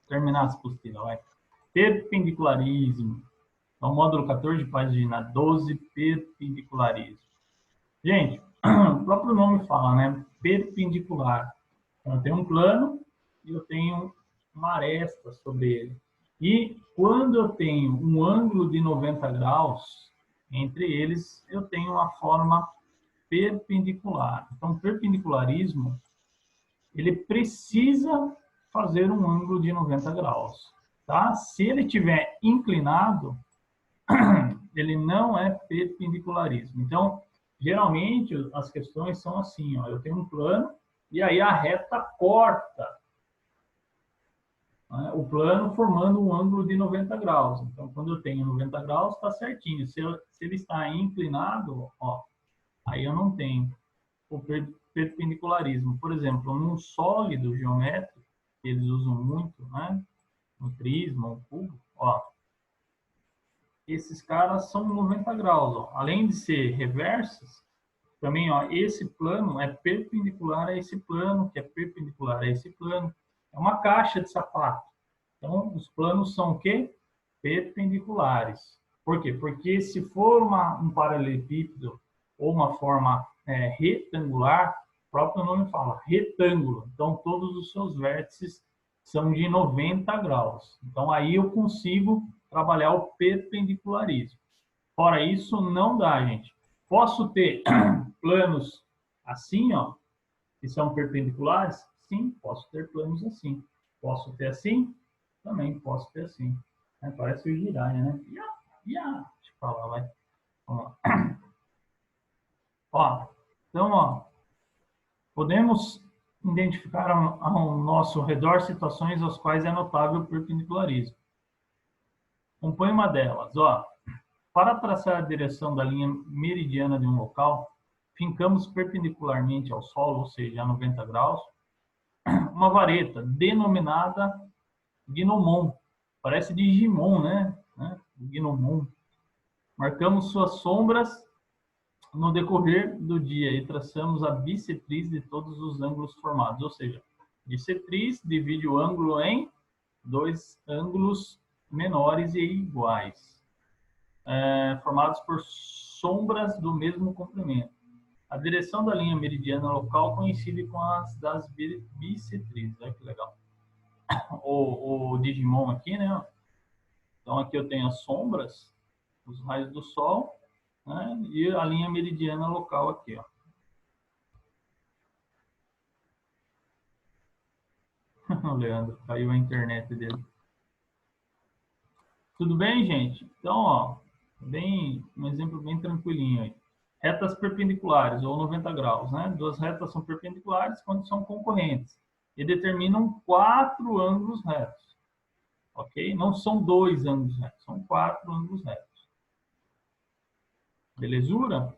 terminar essa apostila, vai. Perpendicularismo. Então, módulo 14, página 12, perpendicularismo. Gente, o próprio nome fala, né? Perpendicular. Então, eu tenho um plano e eu tenho uma aresta sobre ele. E quando eu tenho um ângulo de 90 graus entre eles, eu tenho uma forma perpendicular. Então, perpendicularismo, ele precisa fazer um ângulo de 90 graus. Tá? Se ele estiver inclinado, ele não é perpendicularismo. Então, geralmente, as questões são assim, ó, eu tenho um plano e aí a reta corta, né, o plano formando um ângulo de 90 graus. Então, quando eu tenho 90 graus, está certinho. Se ele está inclinado, ó, aí eu não tenho o perpendicularismo. Por exemplo, num sólido geométrico, que eles usam muito, né, no prisma, no cubo, ó, esses caras são 90 graus. Ó. Além de ser reversos, também, ó, esse plano é perpendicular a esse plano, que é perpendicular a esse plano. É uma caixa de sapato. Então, os planos são o quê? Perpendiculares. Por quê? Porque se for um paralelepípedo ou uma forma retangular, o próprio nome fala retângulo. Então, todos os seus vértices são de 90 graus. Então, aí eu consigo trabalhar o perpendicularismo. Fora isso, não dá, gente. Posso ter planos assim, ó, que são perpendiculares? Sim, posso ter planos assim. Posso ter assim? Também posso ter assim. Parece o Jiraiya, né? Deixa eu falar, vai. Vamos lá. Ó, então, ó, podemos identificar ao nosso redor situações às quais é notável o perpendicularismo. Compõe uma delas, ó. Para traçar a direção da linha meridiana de um local, fincamos perpendicularmente ao solo, ou seja, a 90 graus, uma vareta denominada gnomon. Parece Digimon, né? Gnomon. Marcamos suas sombras no decorrer do dia e traçamos a bissetriz de todos os ângulos formados. Ou seja, bissetriz divide o ângulo em dois ângulos menores e iguais, formados por sombras do mesmo comprimento. A direção da linha meridiana local coincide com as das bissetrizes. Olha que legal. O Digimon aqui, né? Então, aqui eu tenho as sombras, os raios do Sol, né? E a linha meridiana local aqui, ó. O Leandro, caiu a internet dele. Tudo bem, gente? Então, ó, um exemplo bem tranquilinho aí. Retas perpendiculares, ou 90 graus, né? Duas retas são perpendiculares quando são concorrentes e determinam 4 ângulos retos, ok? Não são 2 ângulos retos, são 4 ângulos retos. Belezura?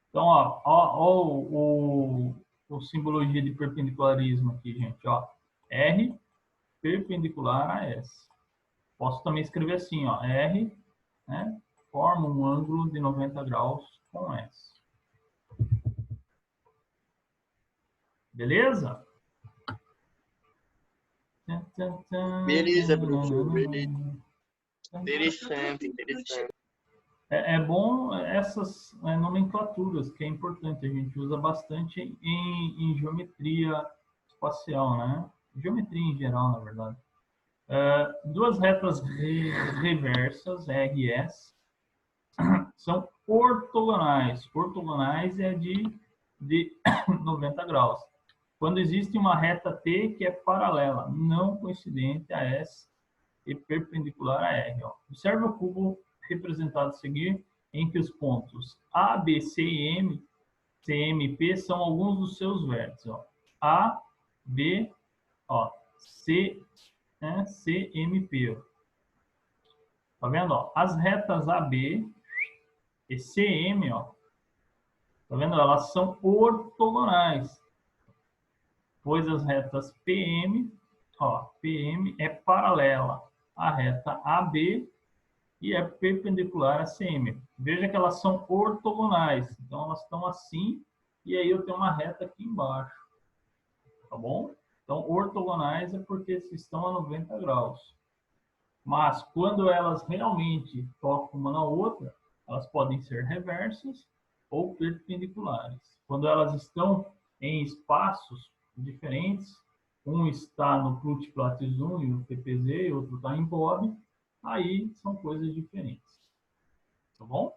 Então, ó o simbologia de perpendicularismo aqui, gente, ó. R perpendicular a S. Posso também escrever assim, ó, R, né, forma um ângulo de 90 graus com S. Beleza? Beleza, professor, beleza. Interessante, interessante. É bom essas nomenclaturas, que é importante, a gente usa bastante em geometria espacial, né? Geometria em geral, na verdade. Duas retas reversas, RS, são ortogonais. Ortogonais é de 90 graus. Quando existe uma reta T que é paralela, não coincidente a S e perpendicular a R. Ó. Observe o cubo representado a seguir, em que os pontos A, B, C e M, P são alguns dos seus vértices. Ó. A, B, ó, C, né, C, M, P. Ó. Tá vendo? Ó? As retas AB e CM, ó, tá vendo? Elas são ortogonais, pois as retas PM, ó, PM é paralela à reta AB e é perpendicular a CM. Veja que elas são ortogonais, então elas estão assim, e aí eu tenho uma reta aqui embaixo, tá bom? Então, ortogonais é porque estão a 90 graus. Mas, quando elas realmente tocam uma na outra, elas podem ser reversas ou perpendiculares. Quando elas estão em espaços diferentes, um está no Plut Platis 1 e no PPZ, e outro está em Bob, aí são coisas diferentes. Tá bom?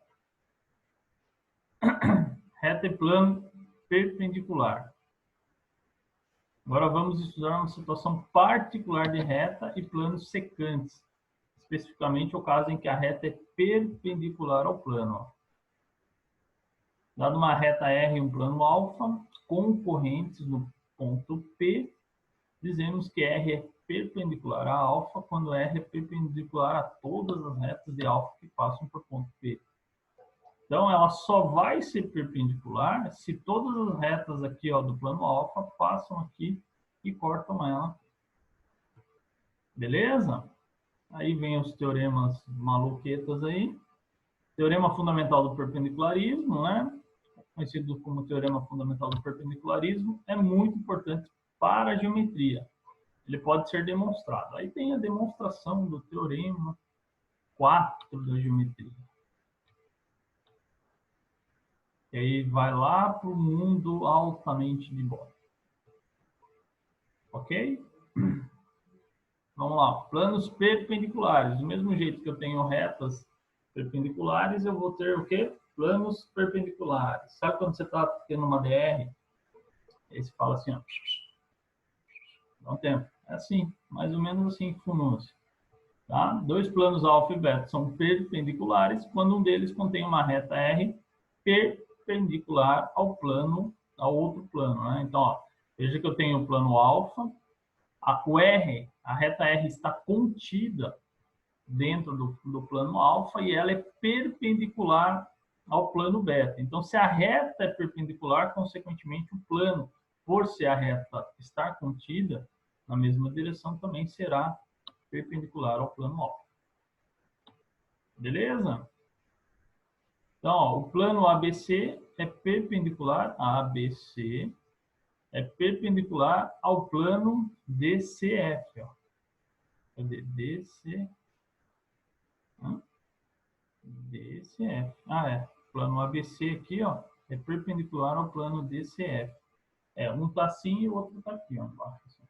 Reta e plano perpendicular. Agora vamos estudar uma situação particular de reta e planos secantes. Especificamente o caso em que a reta é perpendicular ao plano. Ó. Dado uma reta R e um plano alfa, concorrentes no ponto P, dizemos que R é perpendicular a alfa quando R é perpendicular a todas as retas de alfa que passam por ponto P. Então, ela só vai ser perpendicular se todas as retas aqui ó, do plano alfa passam aqui e cortam ela. Beleza? Aí vem os teoremas maluquetas aí. Teorema fundamental do perpendicularismo, né? Conhecido como teorema fundamental do perpendicularismo, é muito importante para a geometria. Ele pode ser demonstrado. Aí tem a demonstração do teorema 4 da geometria. E aí vai lá para o mundo altamente de Bohr. Ok? Vamos lá. Planos perpendiculares. Do mesmo jeito que eu tenho retas perpendiculares, eu vou ter o quê? Planos perpendiculares. Sabe quando você está tendo uma DR? Aí você fala assim, ó. Dá um tempo. É assim, mais ou menos assim que funciona. Tá? Dois planos alfa e beta são perpendiculares quando um deles contém uma reta R perpendicular ao plano, ao outro plano. Né? Então, ó, veja que eu tenho o plano alfa, o R, a reta R está contida dentro do plano alfa e ela é perpendicular ao plano beta. Então, se a reta é perpendicular, consequentemente, o plano, por ser a reta estar contida na mesma direção, também será perpendicular ao plano alfa. Beleza? Então, ó, o plano ABC é perpendicular a ABC, é perpendicular ao plano DCF. Ó. Cadê? DC. DCF. Ah, é. O plano ABC aqui, ó, é perpendicular ao plano DCF. É, um tá assim e o outro tá aqui, ó, embaixo. Assim.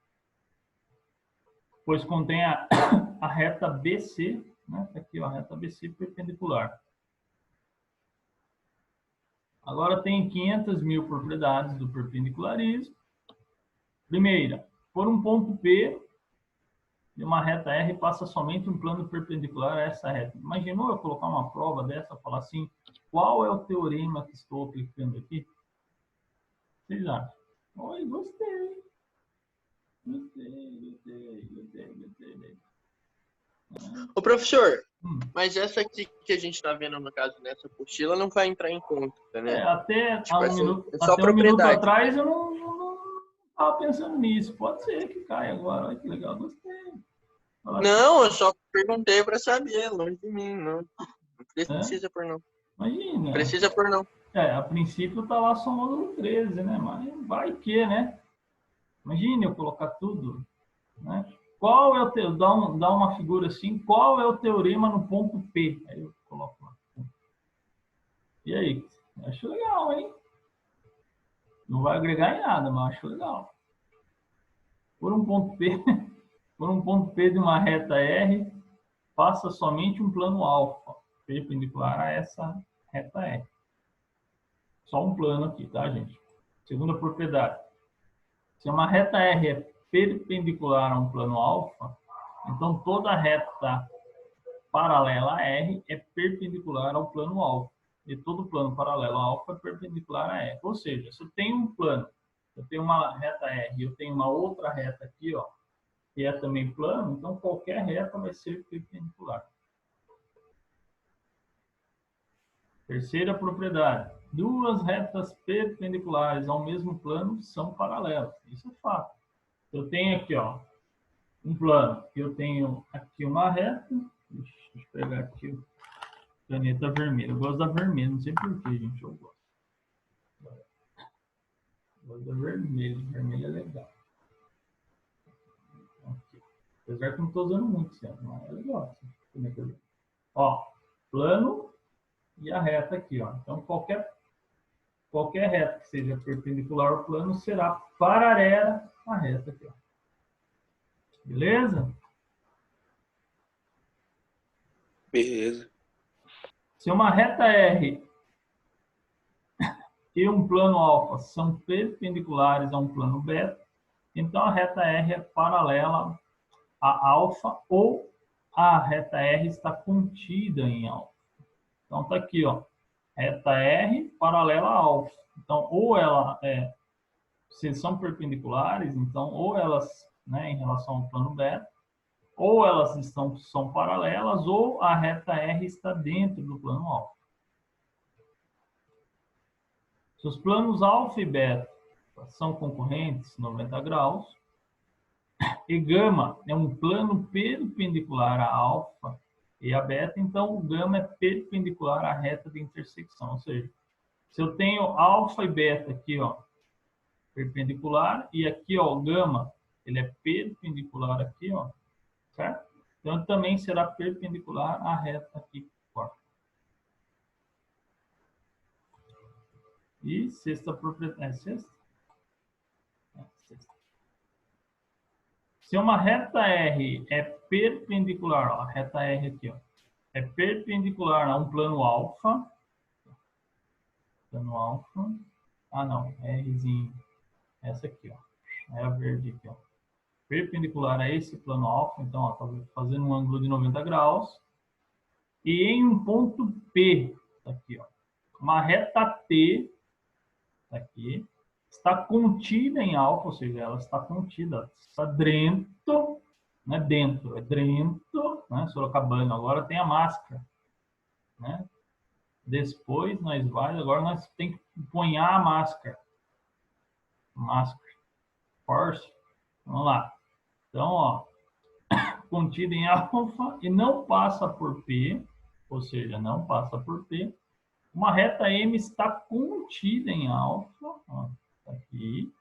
Pois contém a reta BC, né? Tá aqui, ó, a reta BC perpendicular. Agora tem 500.000 propriedades do perpendicularismo. Primeira, por um ponto P de uma reta R passa somente um plano perpendicular a essa reta. Imaginou eu colocar uma prova dessa e falar assim, qual é o teorema que estou aplicando aqui? Vocês acham? Oi, gostei. Gostei. Ô, professor, mas essa aqui que a gente está vendo, no caso, nessa apostila, não vai entrar em conta, né? É, até tipo assim, até um minuto atrás eu não estava pensando nisso. Pode ser que caia agora. Olha que legal, gostei. Não, eu só perguntei para saber, longe de mim, não. Não precisa por não. Imagina. Precisa por não. É, a princípio tá lá só o módulo 13, né? Mas vai que, né? Imagina eu colocar tudo, né? Qual é o teu, dá uma figura assim, qual é o teorema no ponto P? Aí eu coloco lá. E aí? Acho legal, hein? Não vai agregar em nada, mas acho legal. Por um ponto P, por um ponto P de uma reta R, passa somente um plano alfa, perpendicular a essa reta R. Só um plano aqui, tá, gente? Segunda propriedade. Se uma reta R é perpendicular a um plano alfa, então toda reta paralela a R é perpendicular ao plano alfa. E todo plano paralelo a alfa é perpendicular a R. Ou seja, se eu tenho um plano, eu tenho uma reta R e eu tenho uma outra reta aqui, ó, que é também plano, então qualquer reta vai ser perpendicular. Terceira propriedade. Duas retas perpendiculares ao mesmo plano são paralelas. Isso é fato. Eu tenho aqui, ó, um plano. Eu tenho aqui uma reta. Deixa eu pegar aqui o caneta vermelha. Eu gosto da vermelha, não sei porquê, gente. Eu gosto. Eu gosto da vermelha. Vermelha é legal. Apesar que eu não estou usando muito sempre, mas é legal. Ó, plano e a reta aqui, ó. Então, qualquer reta que seja perpendicular ao plano será paralela à reta aqui, ó. Beleza? Beleza. Se uma reta R e um plano alfa são perpendiculares a um plano beta, então a reta R é paralela a alfa ou a reta R está contida em alfa. Então tá aqui, ó, reta R paralela a alfa. Então, ou ela se são perpendiculares, então ou elas, né, em relação ao plano beta, ou elas são paralelas, ou a reta R está dentro do plano alfa. Se os planos alfa e beta são concorrentes, 90 graus, e gama é um plano perpendicular a alfa e a beta, então o gama é perpendicular à reta de intersecção. Ou seja, se eu tenho alfa e beta aqui, ó, perpendicular, e aqui, ó, o gama, ele é perpendicular aqui, ó, certo? Então também será perpendicular à reta aqui. E sexta propriedade. Sexta? Sexta. Se uma reta R é perpendicular, ó, a reta R aqui, ó, é perpendicular a um plano alfa. Plano alfa. Ah, não. Rzinho. Essa aqui, ó. É a verde aqui, ó. Perpendicular a esse plano alfa. Então, ó, tá fazendo um ângulo de 90 graus. E em um ponto P, tá aqui, ó. Uma reta T, tá aqui, está contida em alfa, ou seja, ela está contida, está dentro, não é dentro, é dentro, né? Sorocabana, agora tem a máscara, né? Depois agora nós tem que ponhar a máscara. Máscara. Force. Vamos lá. Então, ó, contida em alfa e não passa por P, ou seja, não passa por P. Uma reta M está contida em alfa, ó, tá aqui,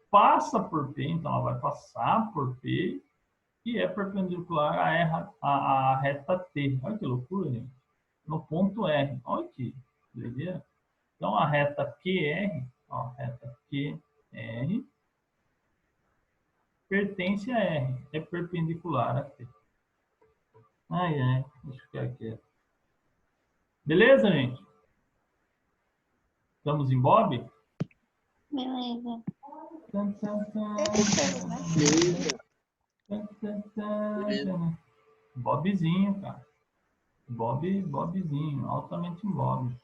passa por P, então ela vai passar por P e é perpendicular à reta T. Olha que loucura, gente. No ponto R. Olha que doideira. Então a reta QR, ó, reta QR, pertence a R, é perpendicular a T. Ai, deixa eu ficar aqui. Beleza, gente? Estamos em Bob? Beleza. Bobzinho, cara. Bobzinho, altamente Bob.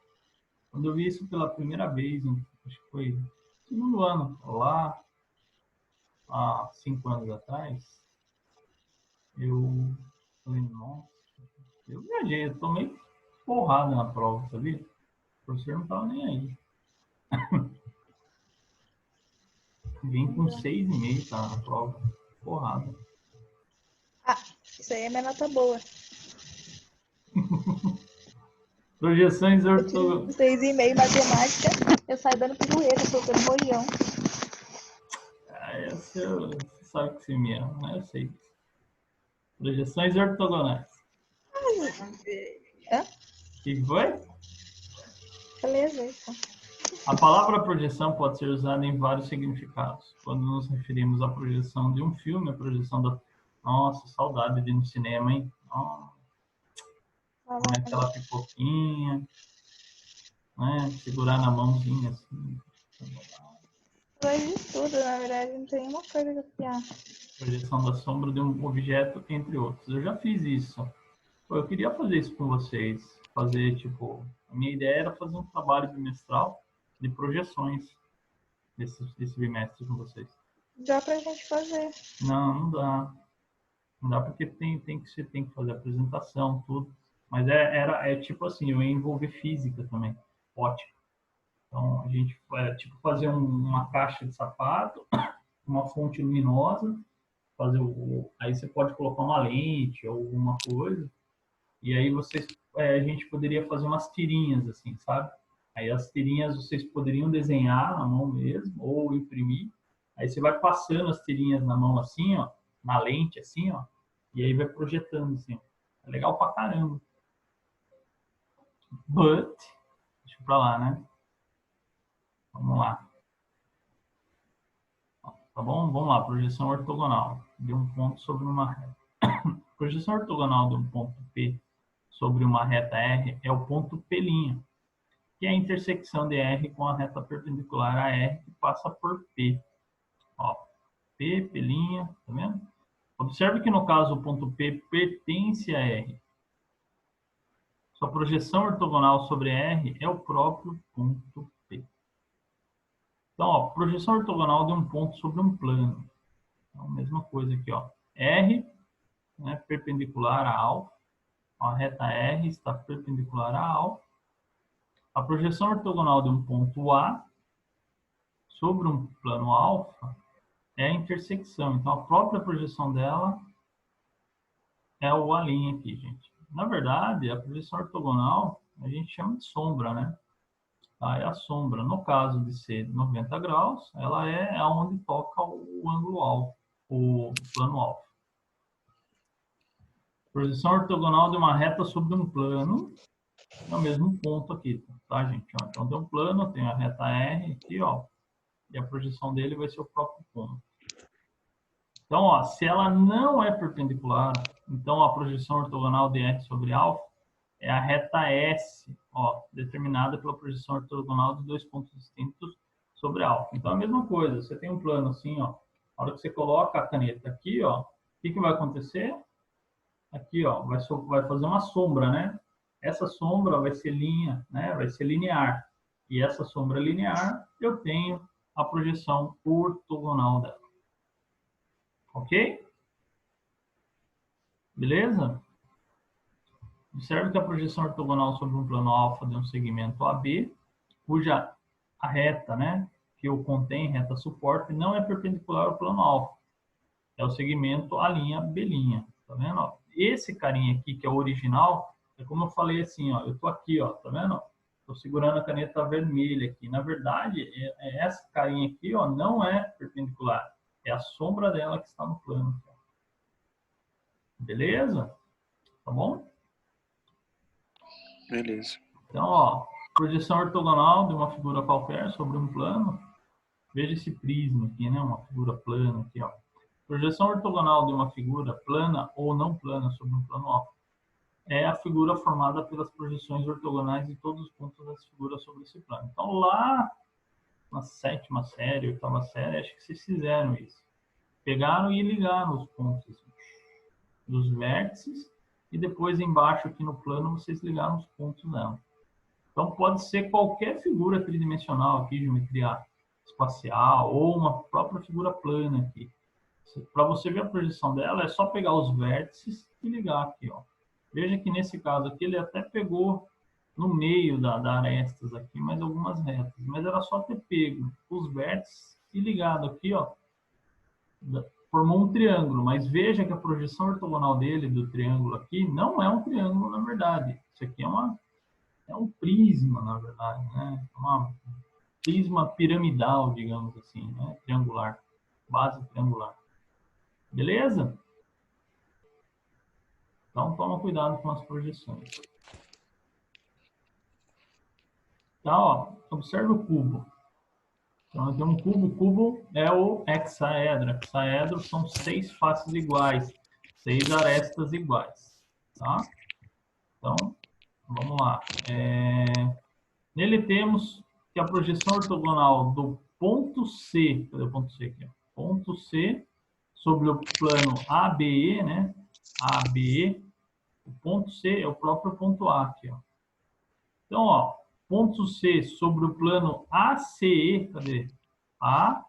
Quando eu vi isso pela primeira vez, acho que foi no segundo ano, lá há 5 anos atrás, eu falei, nossa, eu viajei, eu tomei porrada na prova, sabia? O professor não tava nem aí. Vim com 6,5, tá, na prova. Porrada. Ah, isso aí é minha nota boa. Projeções Eu tiro 6,5 matemática, eu saio dando pirueta, soltando rojão. Essa você sabe que você me ama, né? Eu sei. Projeções ortogonais. Hã? O que foi? Beleza, então. A palavra projeção pode ser usada em vários significados. Quando nos referimos à projeção de um filme, a projeção da... Nossa, saudade de ir no cinema, hein? Oh, aquela pipoquinha, né? Segurar na mãozinha, assim. Faz de tudo, na verdade, não tem uma coisa que piar. Projeção da sombra de um objeto, entre outros. Eu já fiz isso. Eu queria fazer isso com vocês. Fazer, tipo... A minha ideia era fazer um trabalho bimestral de projeções desse bimestre com vocês. Dá pra gente fazer. Não dá. Não dá porque tem que fazer a apresentação, tudo. Mas é tipo assim, eu ia envolver física também, ótimo. Então, a gente tipo fazer uma caixa de sapato, uma fonte luminosa, fazer aí você pode colocar uma lente ou alguma coisa, e aí a gente poderia fazer umas tirinhas assim, sabe? Aí as tirinhas vocês poderiam desenhar na mão mesmo ou imprimir. Aí você vai passando as tirinhas na mão assim, ó, na lente, assim, ó. E aí vai projetando, assim. É legal pra caramba. But, deixa pra lá, né? Vamos lá. Tá bom? Vamos lá, projeção ortogonal de um ponto sobre uma reta. Projeção ortogonal de um ponto P sobre uma reta R é o ponto P', que é a intersecção de R com a reta perpendicular a R que passa por P. Ó, P, P', tá vendo? Observe que no caso o ponto P pertence a R. Sua projeção ortogonal sobre R é o próprio ponto P. Então, ó, projeção ortogonal de um ponto sobre um plano. Então, mesma coisa aqui, ó. R, né, perpendicular a alfa. A reta R está perpendicular a alfa. A projeção ortogonal de um ponto A sobre um plano alfa é a intersecção. Então, a própria projeção dela é o A' aqui, gente. Na verdade, a projeção ortogonal a gente chama de sombra, né? É a sombra. No caso de ser 90 graus, ela é aonde toca o ângulo alfa, o plano alfa. Projeção ortogonal de uma reta sobre um plano é o mesmo ponto aqui, tá, gente? Então, tem um plano, tem a reta R aqui, ó, e a projeção dele vai ser o próprio ponto. Então, ó, se ela não é perpendicular, então a projeção ortogonal de R sobre alfa é a reta S, ó, determinada pela projeção ortogonal de dois pontos distintos sobre alfa. Então, a mesma coisa, você tem um plano assim, ó, a hora que você coloca a caneta aqui, ó, o que vai acontecer? Aqui, ó, vai fazer uma sombra, né? Essa sombra vai ser linha, né? Vai ser linear. E essa sombra linear, eu tenho a projeção ortogonal dela. Ok? Beleza? Observe que a projeção ortogonal sobre um plano alfa de um segmento AB, cuja a reta, né, que o contém, reta suporte, não é perpendicular ao plano alfa. É o segmento A', B'. Tá vendo? Ó? Esse carinha aqui, que é o original, é como eu falei assim, ó, eu tô aqui, ó, tá vendo? Tô segurando a caneta vermelha aqui. Na verdade, essa carinha aqui, ó, não é perpendicular. É a sombra dela que está no plano. Beleza? Tá bom? Beleza. Então, ó, projeção ortogonal de uma figura qualquer sobre um plano. Veja esse prisma aqui, né? Uma figura plana aqui, ó. Projeção ortogonal de uma figura plana ou não plana sobre um plano alfa é a figura formada pelas projeções ortogonais de todos os pontos das figuras sobre esse plano. Então, lá na 7ª série, 8ª série, acho que vocês fizeram isso. Pegaram e ligaram os pontos dos vértices e depois embaixo aqui no plano vocês ligaram os pontos dela. Então, pode ser qualquer figura tridimensional aqui, geometria espacial, ou uma própria figura plana aqui. Para você ver a projeção dela, é só pegar os vértices e ligar aqui, ó. Veja que nesse caso aqui, ele até pegou no meio da arestas aqui, mais algumas retas. Mas era só ter pego os vértices e ligado aqui, ó. Formou um triângulo, mas veja que a projeção ortogonal dele, do triângulo aqui, não é um triângulo, na verdade. Isso aqui é um prisma, na verdade, né? Uma prisma piramidal, digamos assim, né? Triangular, base triangular. Beleza? Então, toma cuidado com as projeções. Tá, ó, observe o cubo. Então, tem um cubo. O cubo é o hexaedro. Hexaedro são 6 faces iguais, 6 arestas iguais. Tá? Então, vamos lá. Nele temos que a projeção ortogonal do ponto C, cadê o ponto C aqui? Ponto C sobre o plano ABE, né? ABE, o ponto C é o próprio ponto A aqui, ó. Então, ó, ponto C sobre o plano ACE, cadê? A,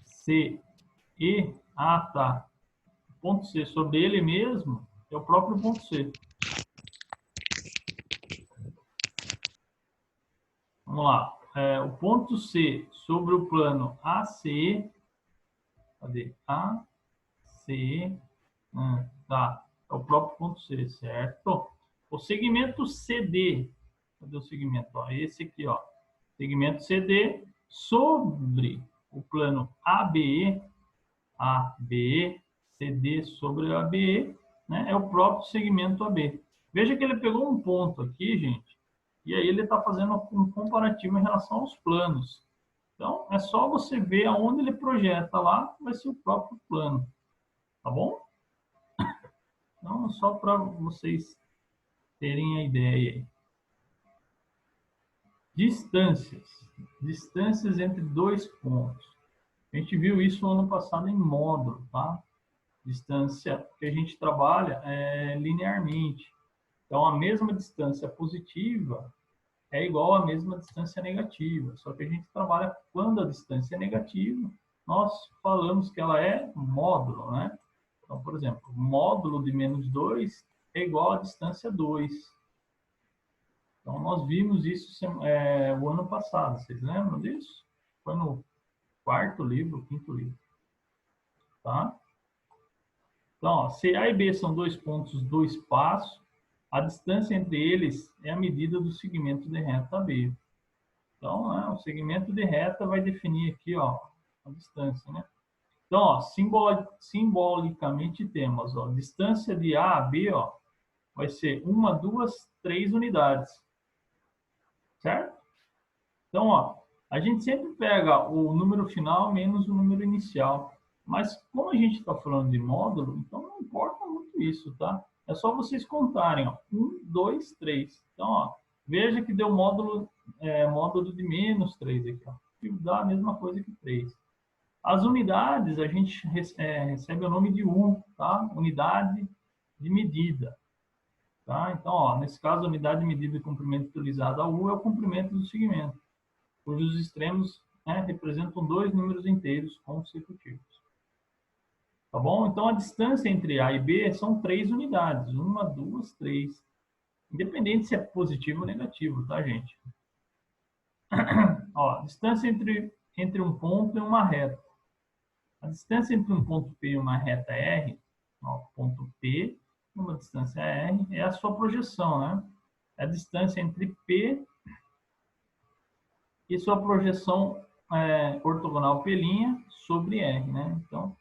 C, E, tá. Ponto C sobre ele mesmo é o próprio ponto C. Vamos lá. O ponto C sobre o plano ACE, cadê? ACE, tá. É o próprio ponto C, certo? O segmento CD, cadê o segmento? Ó, esse aqui, ó. Segmento CD sobre o plano ABE, AB, CD sobre ABE, né, é o próprio segmento AB. Veja que ele pegou um ponto aqui, gente, e aí ele está fazendo um comparativo em relação aos planos. Então, é só você ver aonde ele projeta lá, vai ser o próprio plano. Tá bom? Então, só para vocês terem a ideia aí. Distâncias. Distâncias entre dois pontos. A gente viu isso no ano passado em módulo, tá? Distância que a gente trabalha linearmente. Então, a mesma distância positiva é igual à mesma distância negativa. Só que a gente trabalha quando a distância é negativa, nós falamos que ela é módulo, né? Então, por exemplo, módulo de menos 2 é igual à distância 2. Então, nós vimos isso o ano passado. Vocês lembram disso? Foi no quarto livro, quinto livro. Tá? Então, ó, se A e B são dois pontos do espaço, a distância entre eles é a medida do segmento de reta B. Então, o segmento de reta vai definir aqui, ó, a distância, né? Então, ó, simbolicamente temos, ó, distância de A a B, ó, vai ser 1, 2, 3 unidades. Certo? Então, ó, a gente sempre pega o número final menos o número inicial. Mas como a gente está falando de módulo, então não importa muito isso, tá? É só vocês contarem, ó. 1, 2, 3. Então, ó, veja que deu módulo de menos 3 aqui, ó. Que dá a mesma coisa que 3. As unidades, a gente recebe o nome de U, tá? Unidade de medida. Tá? Então, ó, nesse caso, a unidade de medida de comprimento utilizada, a U, é o comprimento do segmento, cujos extremos representam dois números inteiros consecutivos. Tá bom? Então, a distância entre A e B são 3 unidades. 1, 2, 3. Independente se é positivo ou negativo, tá, gente? Ó, distância entre um ponto e uma reta. A distância entre um ponto P e uma reta R, ó, ponto P, uma distância R, é a sua projeção, né? É a distância entre P e sua projeção ortogonal P' sobre R, né? Então,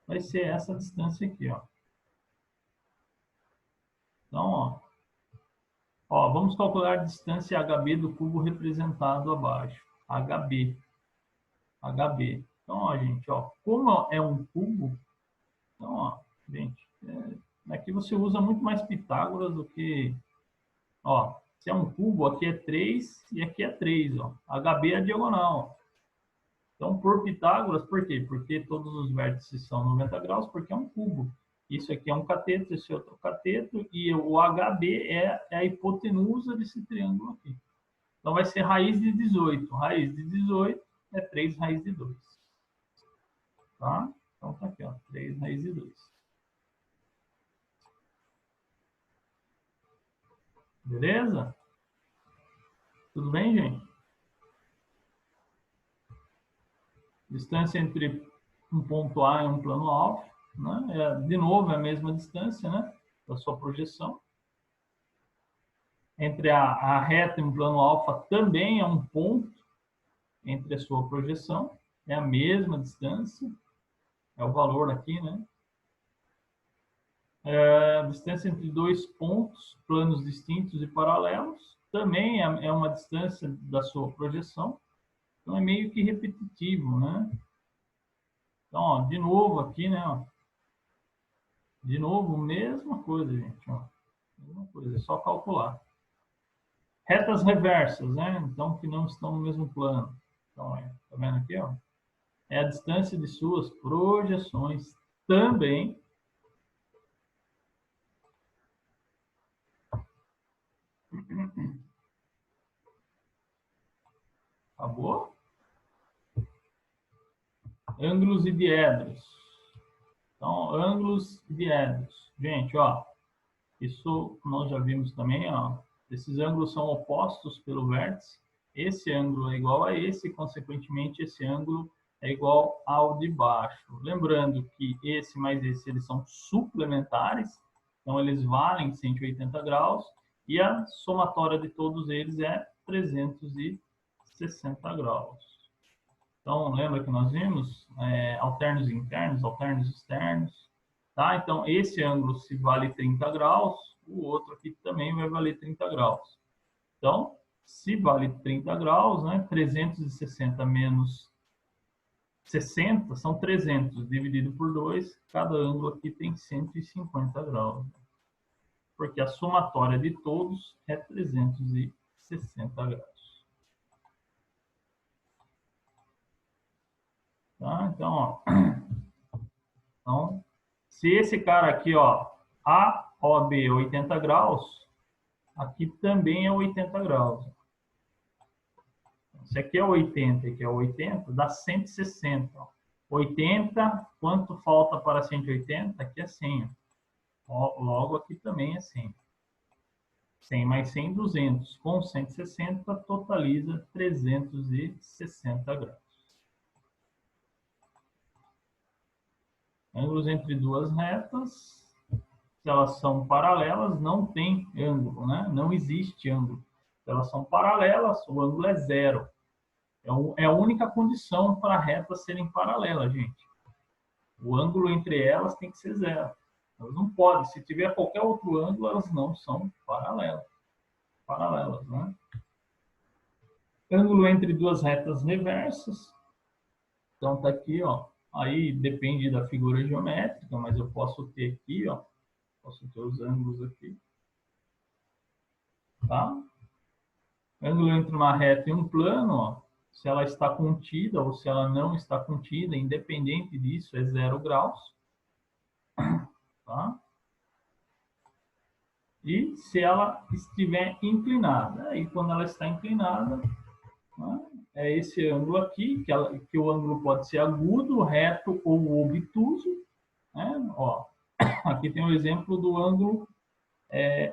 vai ser essa distância aqui, ó. Então, ó, vamos calcular a distância HB do cubo representado abaixo. HB. Então, ó, gente, ó, como é um cubo, então, ó, gente, aqui você usa muito mais Pitágoras do que, ó, se é um cubo, aqui é 3 e aqui é 3, ó. HB é a diagonal. Então, por Pitágoras, por quê? Porque todos os vértices são 90 graus, porque é um cubo. Isso aqui é um cateto, esse é outro cateto, e o HB é a hipotenusa desse triângulo aqui. Então, vai ser raiz de 18. Raiz de 18 é 3 raiz de 2. Tá? Então, tá aqui, ó, 3 raiz de 2. Beleza? Tudo bem, gente? Distância entre um ponto A e um plano alfa, né? De novo, é a mesma distância, né? Da sua projeção. Entre a reta e um plano alfa também é um ponto entre a sua projeção. É a mesma distância. É o valor aqui, né? A distância entre dois pontos, planos distintos e paralelos, também é uma distância da sua projeção. Então, é meio que repetitivo, né? Então, ó, de novo aqui, né? Ó, de novo, mesma coisa, gente. Ó, mesma coisa, é só calcular. Retas reversas, né? Então, que não estão no mesmo plano. Então, tá vendo aqui, ó? É a distância de suas projeções também. Acabou? Ângulos e diedros. Então, ângulos e diedros. Gente, ó, isso nós já vimos também, ó. Esses ângulos são opostos pelo vértice. Esse ângulo é igual a esse, consequentemente, esse ângulo é igual ao de baixo. Lembrando que esse mais esse, eles são suplementares, então eles valem 180 graus, e a somatória de todos eles é 360 graus. Então, lembra que nós vimos alternos internos, alternos externos, tá? Então, esse ângulo, se vale 30 graus, o outro aqui também vai valer 30 graus. Então, se vale 30 graus, né, 360 menos 60 são 300, dividido por 2, cada ângulo aqui tem 150 graus. Porque a somatória de todos é 360 graus. Tá? Então, ó, então, se esse cara aqui, ó, AOB 80 graus, aqui também é 80 graus. Esse aqui é 80, aqui é 80, dá 160. Ó. 80, quanto falta para 180? Aqui é 100. Ó, logo aqui também é 100. 100 mais 100, 200. Com 160, totaliza 360 graus. Ângulos entre duas retas, se elas são paralelas, não tem ângulo, né? Não existe ângulo. Se elas são paralelas, o ângulo é zero. É a única condição para retas serem paralelas, gente. O ângulo entre elas tem que ser zero. Elas não podem. Se tiver qualquer outro ângulo, elas não são paralelas. Paralelas, né? Ângulo entre duas retas reversas. Então, tá aqui, ó. Aí depende da figura geométrica, mas eu posso ter aqui, ó. Posso ter os ângulos aqui. Tá? Ângulo entre uma reta e um plano, ó. Se ela está contida ou se ela não está contida, independente disso, é 0 graus. Tá? E se ela estiver inclinada. Aí, quando ela está inclinada, né, é esse ângulo aqui, que o ângulo pode ser agudo, reto ou obtuso. Né? Ó, aqui tem o exemplo do ângulo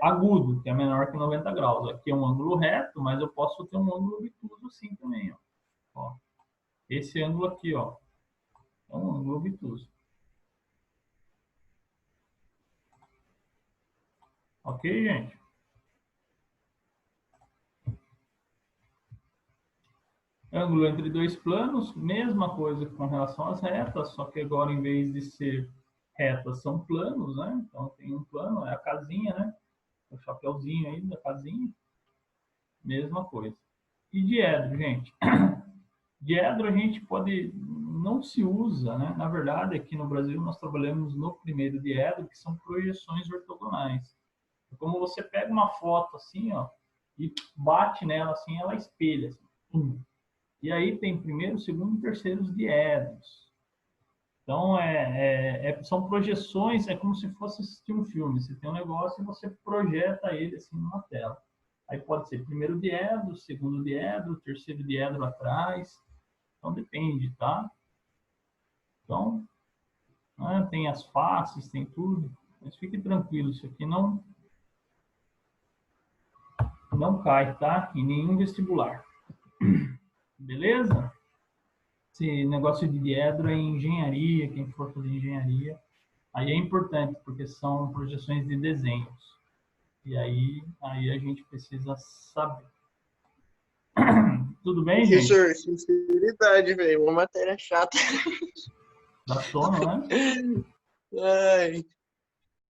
agudo, que é menor que 90 graus. Aqui é um ângulo reto, mas eu posso ter um ângulo obtuso sim também. Ó. Esse ângulo aqui, ó, é um ângulo obtuso. Ok, gente? Ângulo entre dois planos, mesma coisa com relação às retas, só que agora em vez de ser retas são planos, né? Então tem um plano, é a casinha, né? O chapeuzinho aí da casinha. Mesma coisa. E diedro, gente? Diedro a gente pode, não se usa, né? Na verdade, aqui no Brasil nós trabalhamos no primeiro diedro, que são projeções ortogonais. Como você pega uma foto assim, ó, e bate nela assim, ela espelha. Assim. E aí tem primeiro, segundo e terceiros diedros. Então, são projeções, é como se fosse assistir um filme. Você tem um negócio e você projeta ele assim numa tela. Aí pode ser primeiro diedro, segundo diedro, terceiro diedro atrás. Então, depende, tá? Então, né, tem as faces, tem tudo. Mas fique tranquilo, isso aqui não cai, tá? Em nenhum vestibular. Beleza? Esse negócio de diedro é engenharia, quem for fazer engenharia. Aí é importante, porque são projeções de desenhos. E aí a gente precisa saber. Tudo bem, gente? Professor, sinceridade, velho. Uma matéria chata. Dá sono, né? Ai.